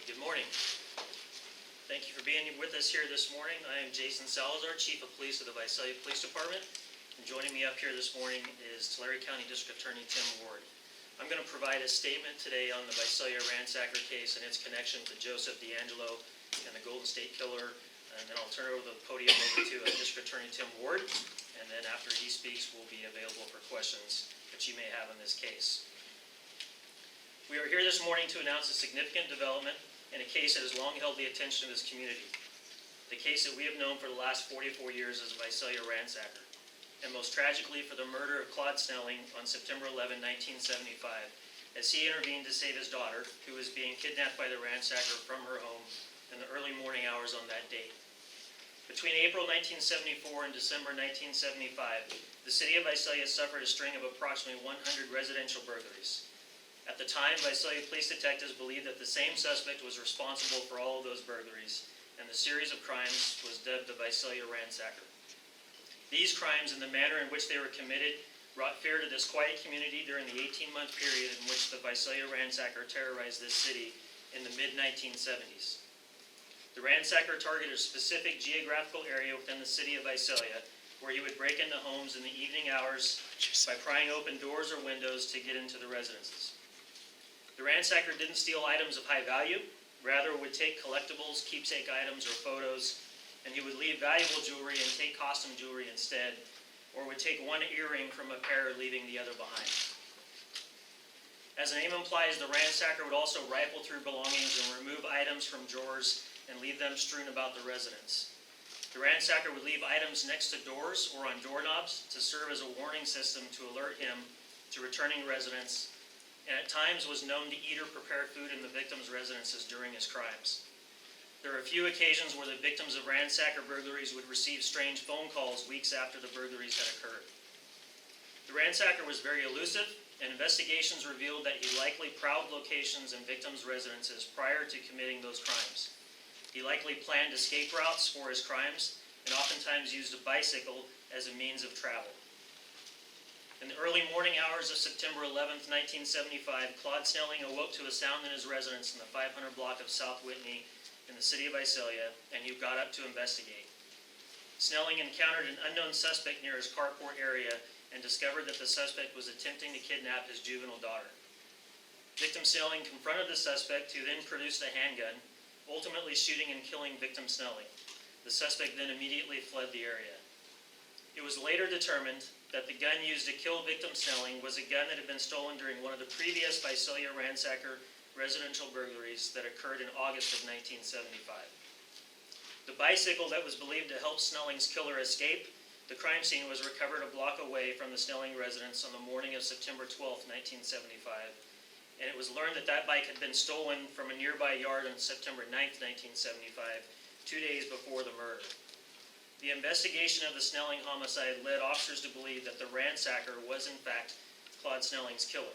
Good morning. Thank you for being with us here this morning. I am Jason Salazar, Chief of Police of the Visalia Police Department. And joining me up here this morning is Tulare County District Attorney Tim Ward. I'm going to provide a statement today on the Visalia Ransacker case and its connection to Joseph DeAngelo and the Golden State Killer. And then I'll turn over the podium over to District Attorney Tim Ward. And then after he speaks, we'll be available for questions that you may have on this case. We are here this morning to announce a significant development in a case that has long held the attention of this community. The case that we have known for the last 44 years as Visalia Ransacker, and most tragically for the murder of Claude Snelling on September 11, 1975, as he intervened to save his daughter, who was being kidnapped by the ransacker from her home in the early morning hours on that date. Between April 1974 and December 1975, the city of Visalia suffered a string of approximately 100 residential burglaries. At the time, Visalia police detectives believed that the same suspect was responsible for all of those burglaries, and the series of crimes was dubbed the Visalia Ransacker. These crimes and the manner in which they were committed brought fear to this quiet community during the 18-month period in which the Visalia Ransacker terrorized this city in the mid-1970s. The ransacker targeted a specific geographical area within the city of Visalia, where he would break into homes in the evening hours by prying open doors or windows to get into the residences. The ransacker didn't steal items of high value, rather would take collectibles, keepsake items, or photos, and he would leave valuable jewelry and take costume jewelry instead, or would take one earring from a pair, leaving the other behind. As the name implies, the ransacker would also rifle through belongings and remove items from drawers and leave them strewn about the residence. The ransacker would leave items next to doors or on doorknobs to serve as a warning system to alert him to returning residents, and at times was known to eat or prepare food in the victims' residences during his crimes. There are a few occasions where the victims of ransacker burglaries would receive strange phone calls weeks after the burglaries had occurred. The ransacker was very elusive, and investigations revealed that he likely prowled locations in victims' residences prior to committing those crimes. He likely planned escape routes for his crimes, and oftentimes used a bicycle as a means of travel. In the early morning hours of September 11, 1975, Claude Snelling awoke to a sound in his residence in the 500 block of South Whitney in the city of Visalia, and he got up to investigate. Snelling encountered an unknown suspect near his carport area and discovered that the suspect was attempting to kidnap his juvenile daughter. Victim Snelling confronted the suspect, who then produced a handgun, ultimately shooting and killing victim Snelling. The suspect then immediately fled the area. It was later determined that the gun used to kill victim Snelling was a gun that had been stolen during one of the previous Visalia Ransacker residential burglaries that occurred in August of 1975. The bicycle that was believed to help Snelling's killer escape the crime scene was recovered a block away from the Snelling residence on the morning of September 12, 1975, and it was learned that that bike had been stolen from a nearby yard on September 9, 1975, 2 days before the murder. The investigation of the Snelling homicide led officers to believe that the ransacker was in fact Claude Snelling's killer.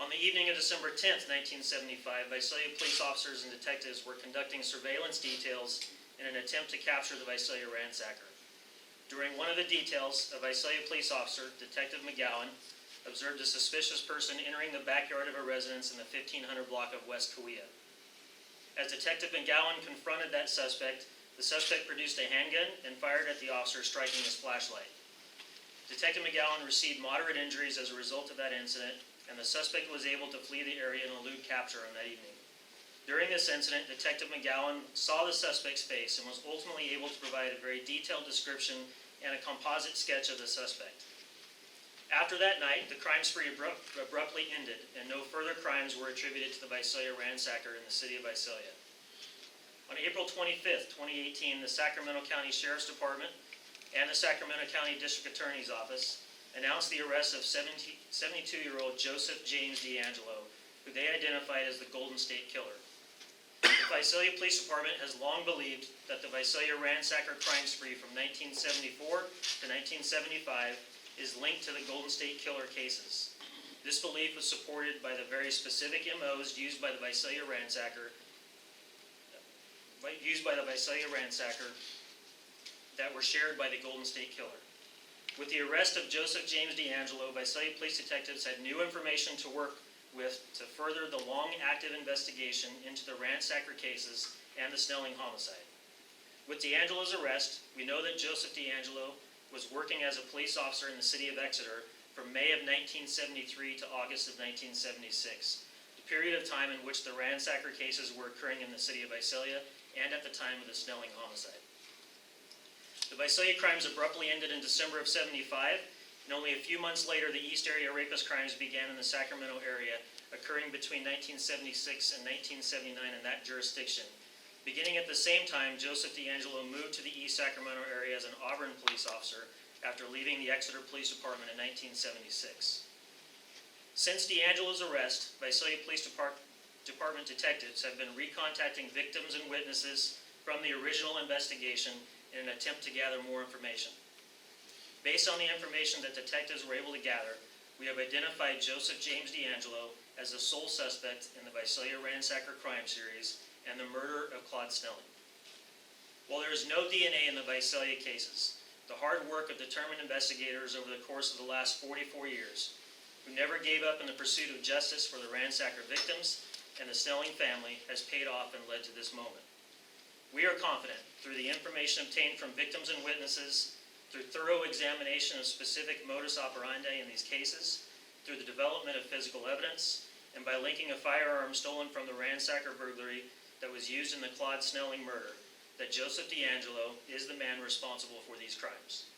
On the evening of December 10, 1975, Visalia police officers and detectives were conducting surveillance details in an attempt to capture the Visalia ransacker. During one of the details, a Visalia police officer, Detective McGowan, observed a suspicious person entering the backyard of a residence in the 1500 block of West Cahuilla. As Detective McGowan confronted that suspect, the suspect produced a handgun and fired at the officer, striking his flashlight. Detective McGowan received moderate injuries as a result of that incident, and the suspect was able to flee the area and elude capture on that evening. During this incident, Detective McGowan saw the suspect's face and was ultimately able to provide a very detailed description and a composite sketch of the suspect. After that night, the crime spree abruptly ended, and no further crimes were attributed to the Visalia Ransacker in the city of Visalia. On April 25, 2018, the Sacramento County Sheriff's Department and the Sacramento County District Attorney's Office announced the arrest of 72-year-old Joseph James DeAngelo, who they identified as the Golden State Killer. The Visalia Police Department has long believed that the Visalia Ransacker crime spree from 1974 to 1975 is linked to the Golden State Killer cases. This belief was supported by the very specific MOs used by the Visalia Ransacker that were shared by the Golden State Killer. With the arrest of Joseph James DeAngelo, Visalia police detectives had new information to work to further the long active investigation into the Ransacker cases and the Snelling homicide. With D'Angelo's arrest, we know that Joseph D'Angelo was working as a police officer in the city of Exeter from May of 1973 to August of 1976, the period of time in which the Ransacker cases were occurring in the city of Visalia and at the time of the Snelling homicide. The Visalia crimes abruptly ended in December of '75, and only a few months later, the East Area rapist crimes began in the Sacramento area, occurring between 1976 and 1979 in that jurisdiction. Beginning at the same time, Joseph D'Angelo moved to the East Sacramento area as an Auburn police officer after leaving the Exeter Police Department in 1976. Since D'Angelo's arrest, Visalia Police Department detectives have been recontacting victims and witnesses from the original investigation in an attempt to gather more information. Based on the information that detectives were able to gather, we have identified Joseph James D'Angelo as the sole suspect in the Visalia Ransacker crime series and the murder of Claude Snelling. While there is no DNA in the Visalia cases, the hard work of determined investigators over the course of the last 44 years, who never gave up in the pursuit of justice for the Ransacker victims and the Snelling family, has paid off and led to this moment. We are confident, through the information obtained from victims and witnesses, through thorough examination of specific modus operandi in these cases, through the development of physical evidence, and by linking a firearm stolen from the Ransacker burglary that was used in the Claude Snelling murder, that Joseph D'Angelo is the man responsible for these crimes.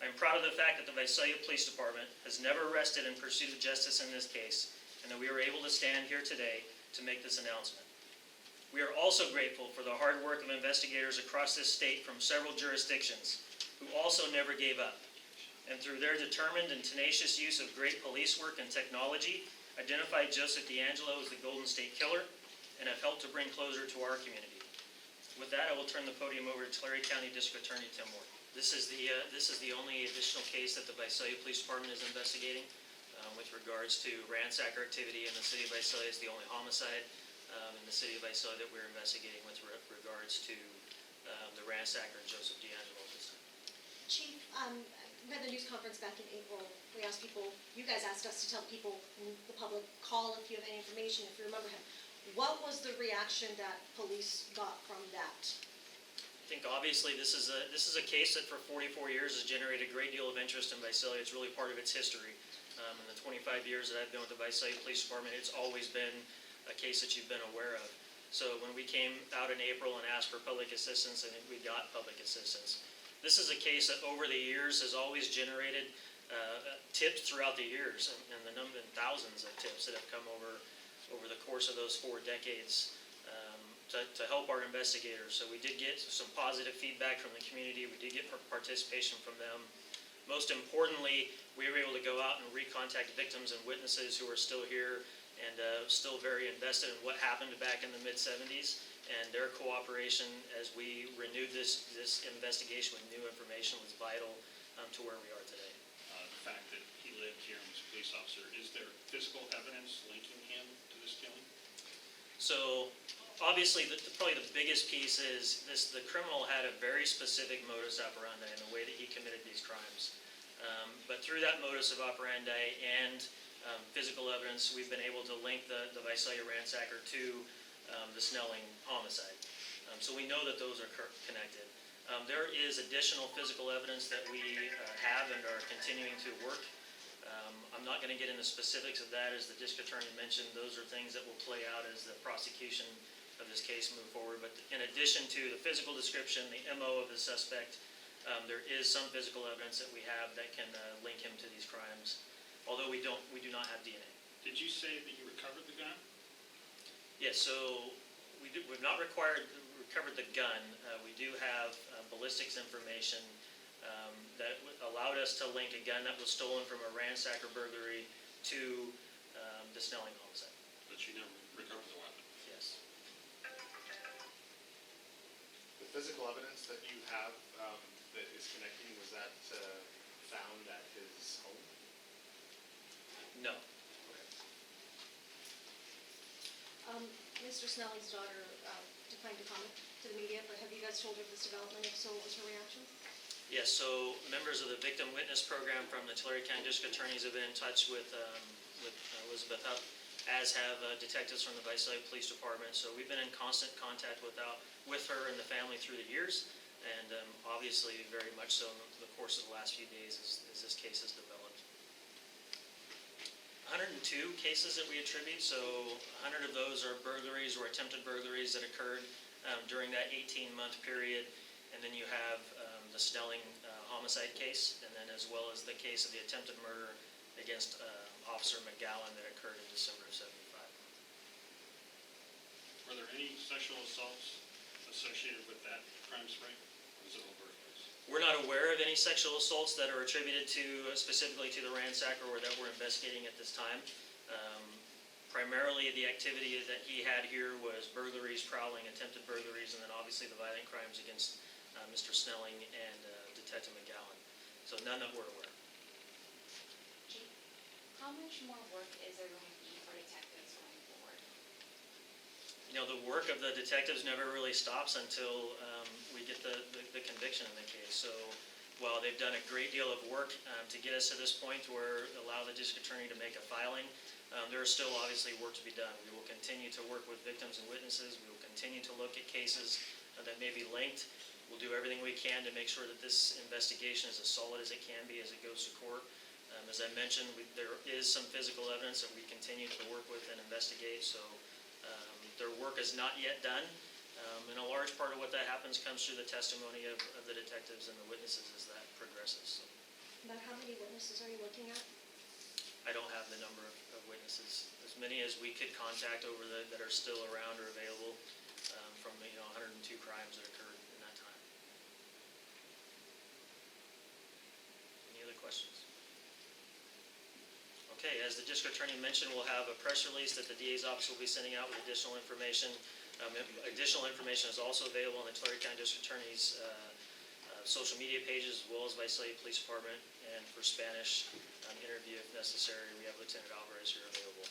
I am proud of the fact that the Visalia Police Department has never rested in pursuit of justice in this case, and that we are able to stand here today to make this announcement. We are also grateful for the hard work of investigators across this state from several jurisdictions, who also never gave up, and through their determined and tenacious use of great police work and technology, identified Joseph D'Angelo as the Golden State Killer, and have helped to bring closure to our community. With that, I will turn the podium over to Tulare County District Attorney Tim Ward. This is the only additional case that the Visalia Police Department is investigating with regards to ransacker activity in the city of Visalia. It's the only homicide in the city of Visalia that we're investigating with regards to the ransacker Joseph D'Angelo at this time. Chief, we had the news conference back in April. We asked people, you guys asked us to tell people in the public, call if you have any information, if you remember him. What was the reaction that police got from that? I think obviously this is a case that for 44 years has generated a great deal of interest in Visalia. It's really part of its history. In the 25 years that I've been with the Visalia Police Department, it's always been a case that you've been aware of. So when we came out in April and asked for public assistance, I think we got public assistance. This is a case that over the years has always generated tips throughout the years, and the number, thousands of tips that have come over the course of those 4 decades to help our investigators. So we did get some positive feedback from the community. We did get participation from them. Most importantly, we were able to go out and recontact victims and witnesses who are still here and still very invested in what happened back in the mid-'70s. And their cooperation as we renewed this investigation with new information was vital to where we are today. The fact that he lived here and was a police officer, is there physical evidence linking him to this killing? So obviously, probably the biggest piece is the criminal had a very specific modus operandi in the way that he committed these crimes. But through that modus operandi and physical evidence, we've been able to link the Visalia Ransacker to the Snelling homicide. So we know that those are connected. There is additional physical evidence that we have and are continuing to work. I'm not going to get into specifics of that. As the district attorney mentioned, those are things that will play out as the prosecution of this case move forward. But in addition to the physical description, the MO of the suspect, there is some physical evidence that we have that can link him to these crimes, although we do not have DNA. Did you say that you recovered the gun? Yes, so we've not recovered the gun. We do have ballistics information that allowed us to link a gun that was stolen from a ransacker burglary to the Snelling homicide. But you never recovered the weapon? Yes. The physical evidence that you have that is connecting, was that found at his home? No. Mr. Snelling's daughter declined to comment to the media, but have you guys told her of this development? If so, what was her reaction? Yes, so members of the Victim Witness Program from the Tulare County District Attorneys have been in touch with Elizabeth as have detectives from the Visalia Police Department. So we've been in constant contact with her and the family through the years, and obviously very much so in the course of the last few days as this case has developed. 102 cases that we attribute, so 100 of those are burglaries or attempted burglaries that occurred during that 18-month period. And then you have the Snelling homicide case, and then as well as the case of the attempted murder against Officer McGowan that occurred in December of '75. Were there any sexual assaults associated with that crime spree? Or was it all burglaries? We're not aware of any sexual assaults that are attributed to specifically to the ransacker or that we're investigating at this time. Primarily, the activity that he had here was burglaries, prowling, attempted burglaries, and then obviously the violent crimes against Mr. Snelling and Detective McGowan. So none that we're aware of. Chief, how much more work is there going to be for detectives going forward? You know, the work of the detectives never really stops until we get the conviction in the case. So while they've done a great deal of work to get us to this point where allow the district attorney to make a filing, there is still obviously work to be done. We will continue to work with victims and witnesses. We will continue to look at cases that may be linked. We'll do everything we can to make sure that this investigation is as solid as it can be as it goes to court. As I mentioned, there is some physical evidence that we continue to work with and investigate. So their work is not yet done. And a large part of what that happens comes through the testimony of the detectives and the witnesses as that progresses. So About how many witnesses are you looking at? I don't have the number of witnesses. As many as we could contact over that are still around or available from 102 crimes that occurred in that time. Any other questions? Okay, as the district attorney mentioned, we'll have a press release that the DA's office will be sending out with additional information. Additional information is also available on the Tulare County District Attorney's social media pages, as well as Visalia Police Department. And for Spanish interview, if necessary, we have Lieutenant Alvarez here available.